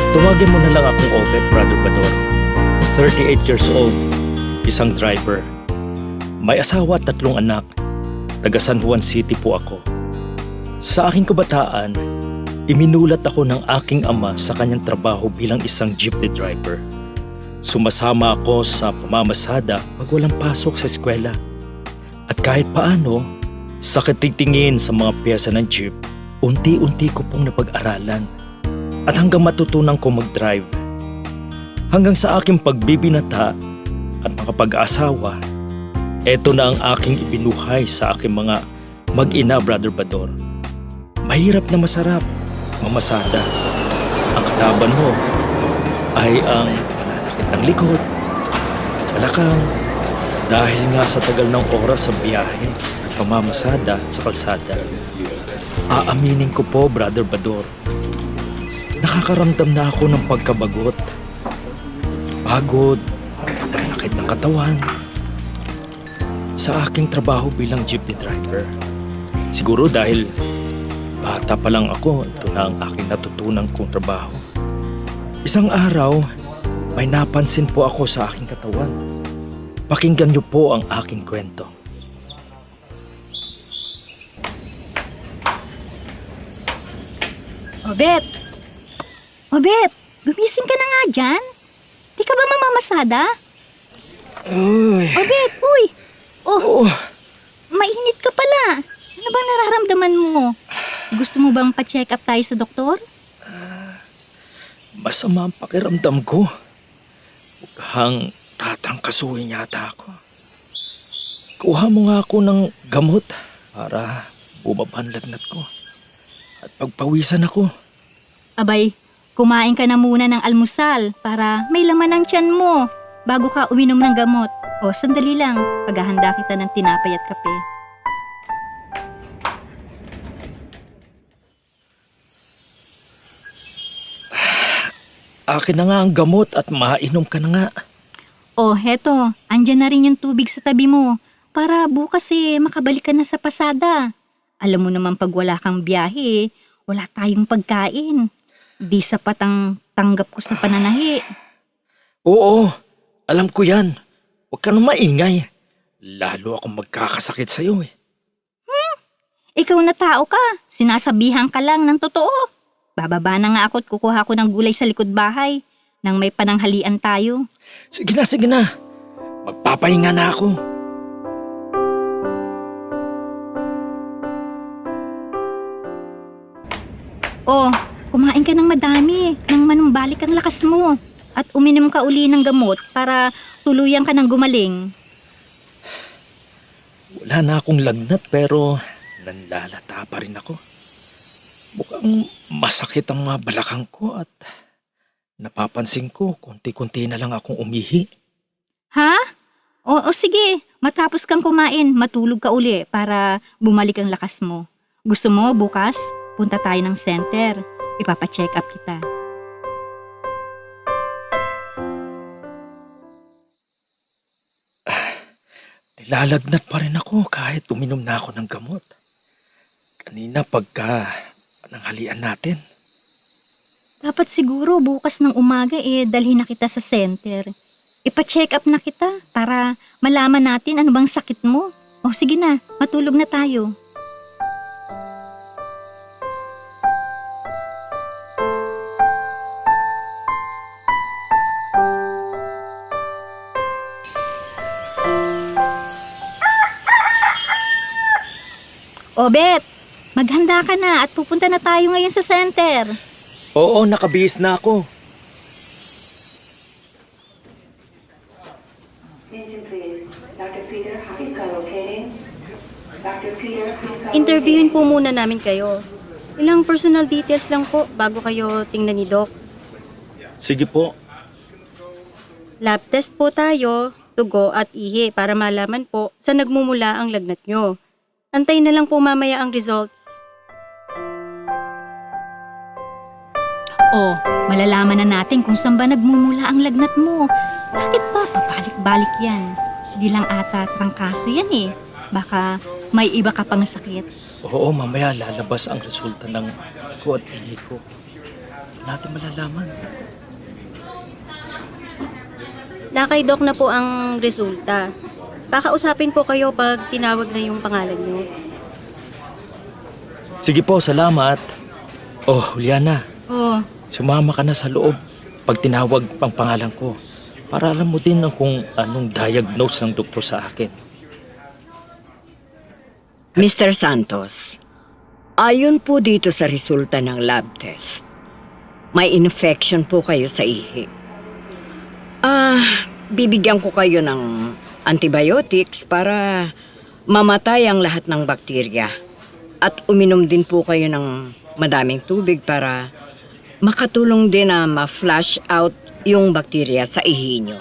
Tawagin mo na lang akong Obet, Brother Bador. 38 years old, isang driver. May asawa at 3 anak. Taga San Juan City po ako. Sa aking kabataan, iminulat ako ng aking ama sa kanyang trabaho bilang isang jeepney driver. Sumasama ako sa pamamasada pag walang pasok sa eskwela. At kahit paano, sa katitingin sa mga piyesa ng jeep, unti-unti ko pong napag-aralan. At hanggang matutunan ko mag-drive. Hanggang sa aking pagbibinata at makapag-asawa, eto na ang aking ibinuhay sa aking mga mag-ina, Brother Bador. Mahirap na masarap, mamasada. Ang kalaban mo ay ang pananakit ng likod, balakang, dahil nga sa tagal ng oras sa biyahe at pamamasada sa kalsada. Aaminin ko po, Brother Bador, nakakaramdam na ako ng pagkabagot, pagod, pananakit ng katawan sa aking trabaho bilang jeepney driver. Siguro dahil bata pa lang ako, ito na ang aking natutunan kong trabaho. Isang araw, may napansin po ako sa aking katawan. Pakinggan niyo po ang aking kwento. Obet! Obet! Gumising ka na nga dyan? Di ka ba mamamasada? Uy, Obet! Uy! oh, Mainit ka pala. Ano bang nararamdaman mo? Gusto mo bang pa-check up tayo sa doktor? masama ang pakiramdam ko. Mukhang tatrangkasuhin yata ako. Kuha mo nga ako ng gamot para bumaba ang lagnat ko at pagpawisan ako. Abay, kumain ka na muna ng almusal para may laman ang tiyan mo bago ka uminom ng gamot. O, sandali lang. Paghahanda kita ng tinapay at kape. Akin na nga ang gamot at mainom ka na nga. O, heto. Andyan na rin yung tubig sa tabi mo para bukas makabalik ka na sa pasada. Alam mo naman pag wala kang biyahe, wala tayong pagkain. Di sapat ang tanggap ko sa pananahi. Oo, alam ko yan. Huwag ka na maingay. Lalo akong magkakasakit sa'yo eh. Ikaw na tao ka. Sinasabihan ka lang ng totoo. Bababa na nga ako at kukuha ko ng gulay sa likod bahay nang may pananghalian tayo. Sige na, sige na. Magpapahinga na ako. O, kumain ka ng madami nang manumbalik ang lakas mo. At uminom ka uli ng gamot para tuluyan ka ng gumaling. Wala na akong lagnat pero nanlalata pa rin ako. Mukhang masakit ang mga balakang ko at napapansin ko konti-konti na lang akong umihi. Ha? O sige, matapos kang kumain, matulog ka uli para bumalik ang lakas mo. Gusto mo bukas, punta tayo ng center. Ipapacheck up kita. Nilalagnat pa rin ako kahit uminom na ako ng gamot. Kanina pagka pananghalian natin. Dapat siguro bukas ng umaga dalhin na kita sa center. Ipa-check up na kita para malaman natin ano bang sakit mo. O sige na, matulog na tayo. Obet, maghanda ka na at pupunta na tayo ngayon sa center. Oo, nakabihis na ako. Interviewin po muna namin kayo. Ilang personal details lang po bago kayo tingnan ni Doc. Sige po. Lab test po tayo, dugo at ihi para malaman po sa nagmumula ang lagnat nyo. Antayin na lang po mamaya ang results. O, malalaman na natin kung saan ba nagmumula ang lagnat mo. Bakit ba pabalik-balik yan? Hindi lang ata trangkaso yan Baka may iba ka pang sakit. Oo, mamaya lalabas ang resulta ng ko at ihi ko. natin malalaman? Nakay Doc na po ang resulta. Kakausapin po kayo pag tinawag na yung pangalan nyo. Sige po, salamat. Oh, Juliana, Oh, sumama ka na sa loob pag tinawag pang pangalan ko. Para alam mo din kung anong diagnose ng doktor sa akin. Mr. Santos, ayon po dito sa resulta ng lab test, may infection po kayo sa ihi. Bibigyan ko kayo ng antibiotics para mamatay ang lahat ng bakterya. At uminom din po kayo ng madaming tubig para makatulong din na ma-flush out yung bakterya sa ihi nyo.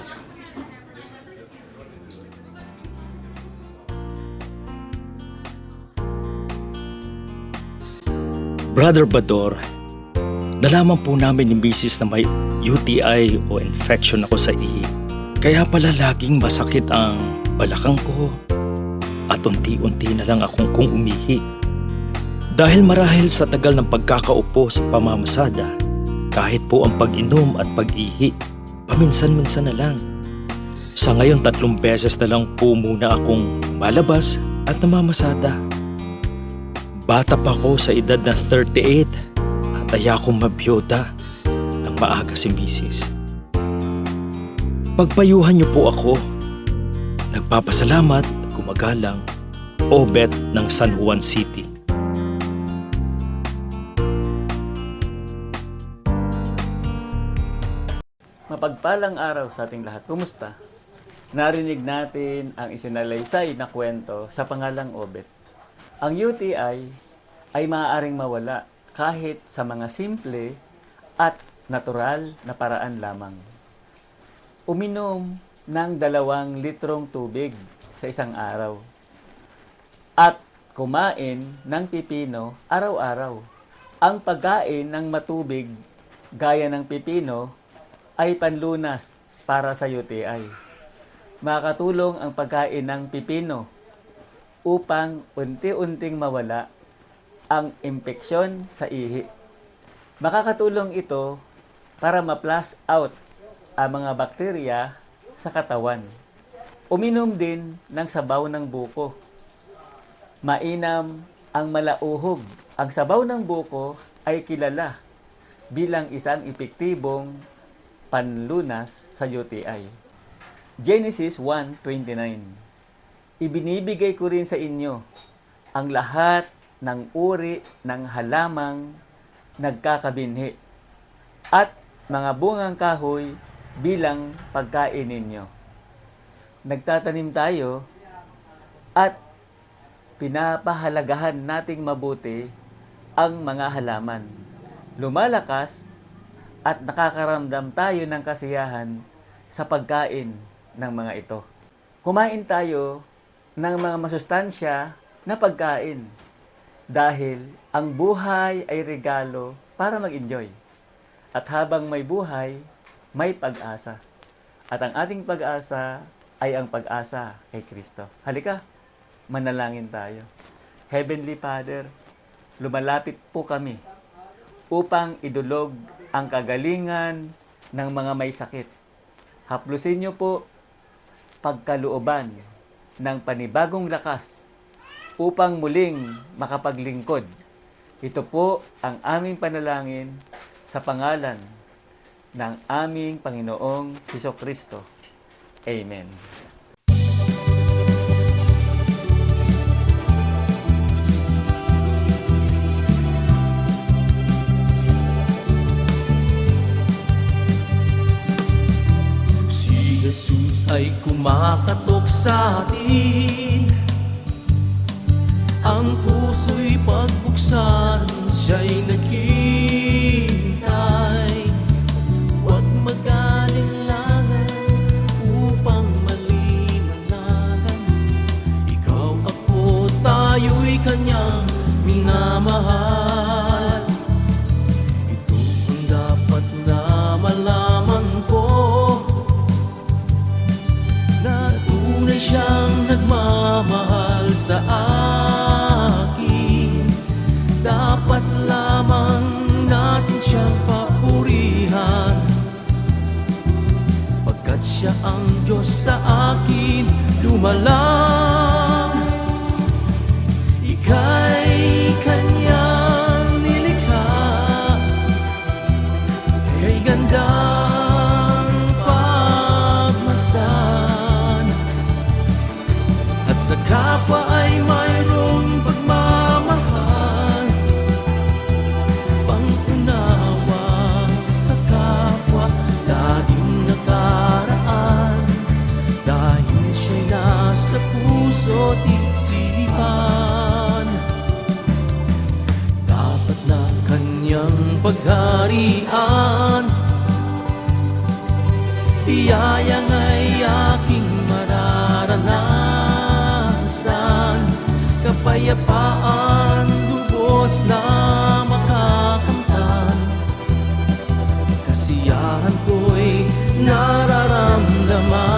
Brother Bador, nalaman po namin ni Mrs. na may UTI o infection ako sa ihi. Kaya pala laging masakit ang balakang ko at unti-unti na lang akong umihi. Dahil marahil sa tagal ng pagkakaupo sa pamamasada, kahit po ang pag-inom at pag-ihi, paminsan-minsan na lang. Sa ngayon 3 beses na lang po muna akong malabas at namamasada. Bata pa ako sa edad na 38 at ayakong mabiyota nang maaga si Mrs. Pagpayuhan niyo po ako. Nagpapasalamat at gumagalang, Obet ng San Juan City. Mapagpalang araw sa ating lahat. Kumusta? Narinig natin ang isinalaysay na kwento sa pangalang Obet. Ang UTI ay maaaring mawala kahit sa mga simple at natural na paraan lamang. Uminom ng 2 litrong tubig sa isang araw at kumain ng pipino araw-araw. Ang pagkain ng matubig gaya ng pipino ay panlunas para sa UTI. Makatulong ang pagkain ng pipino upang unti-unting mawala ang impeksyon sa ihi. Makakatulong ito para ma-flush out ang mga bakterya sa katawan. Uminom din ng sabaw ng buko. Mainam ang malauhog. Ang sabaw ng buko ay kilala bilang isang epektibong panlunas sa UTI. Genesis 1:29. Ibinibigay ko rin sa inyo ang lahat ng uri ng halamang nagkakabinhi at mga bungang kahoy bilang pagkain ninyo. Nagtatanim tayo at pinapahalagahan nating mabuti ang mga halaman. Lumalakas at nakakaramdam tayo ng kasiyahan sa pagkain ng mga ito. Kumain tayo ng mga masustansya na pagkain dahil ang buhay ay regalo para mag-enjoy. At habang may buhay, may pag-asa. At ang ating pag-asa ay ang pag-asa kay Kristo. Halika, manalangin tayo. Heavenly Father, lumalapit po kami upang idulog ang kagalingan ng mga may sakit. Haplusin niyo po pagkalooban ng panibagong lakas upang muling makapaglingkod. Ito po ang aming panalangin sa pangalan ng aming Panginoong Hesukristo. Amen. Si Jesus ay kumakatok sa atin, ang puso'y pagbuksan, siya'y naghihintay. Huwag mag-alinlangan upang maliwanagan. Ikaw, ako, tayo'y kanyang minamahal. Ito ang dapat na malaman ko, na tunay siyang nagmamahal sa akin. Dapat lamang sumalang. Ika'y kanyang nilikha, kay gandang pagmasdan, at sa kapwa ay mayroong pagmamahal, pangunawa sa kapwa, laging nakaraan, dahil siya'y nasa puso't isipan. Dapat na kanyang pagharian, biyayang ay aking mararanasan, kapayapaan lubos na makakamtan, kasiyahan ko'y nararamdaman.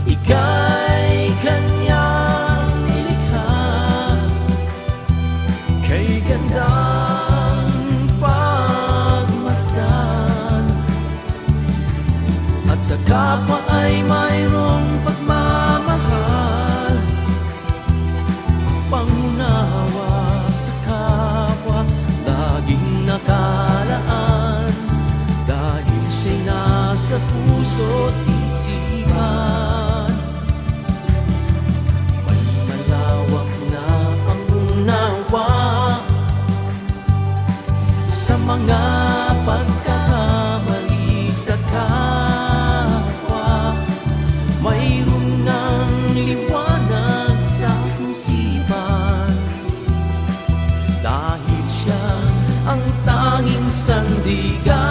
Ika'y kanyang nilikha, kay gandang pagmasdan, at sa kapwa ay mayroong pagmamahal, pangunawa sa kapwa, laging nakalaan, dahil siya'y nasa puso't isipan. May malawak na pangunawa sa mga pagkakamali sa kapwa, mayroon ngang liwanag sa isipan, dahil siya ang tanging sandigan